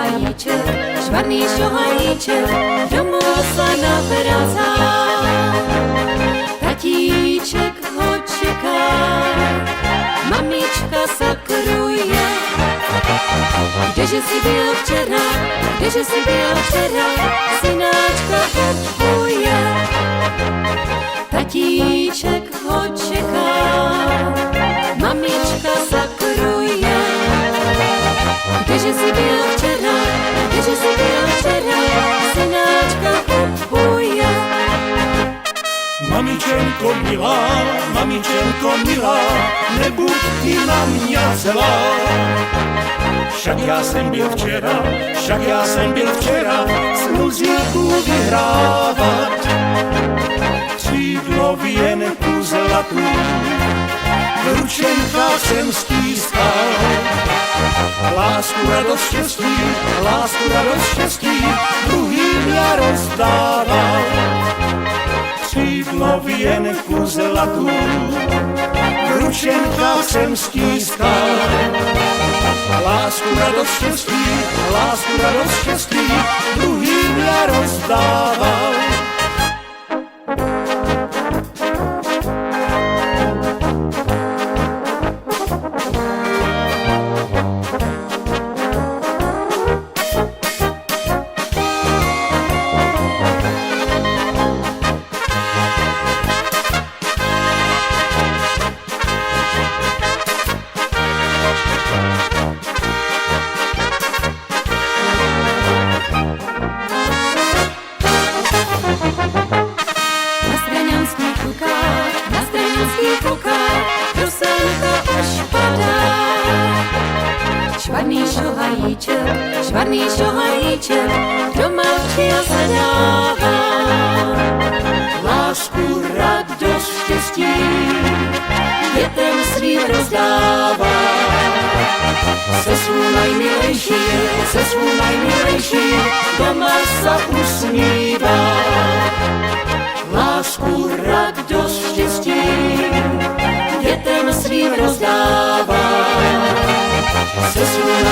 šohajíček, šmarný šohajíček, domů se navracá. Tatíček ho čeká, mamička sakruje. Kdeže jsi byl včera, kdeže jsi byl včera, synáčka kupuje. Tatíček ho čeká, mamička sakruje. Kdeže jsi byl včera, kdeže jsi byl včera, synáčka kupuje. Mamičenko milá, nebuď ty na mě zlá. Však já jsem byl včera s muziku vyhrávat. Křídlo věnku zlatů, v ručenkách jsem stískal. Lásku, radost, štěstí, druhým já rozdával. Křídlo věnku zlatů, v ručenkách jsem stískal. Lásku, radost, štěstí, druhým já rozdával. Na stranických lukách rusenka už padá. Šmarný šohajíček, doma včil se dává. Lásku, radost, štěstí, dětem svým rozdává. Se svou najmilejší, doma se usmívá. Lásku, radost, štěstí, dětem svým rozdává. Se svou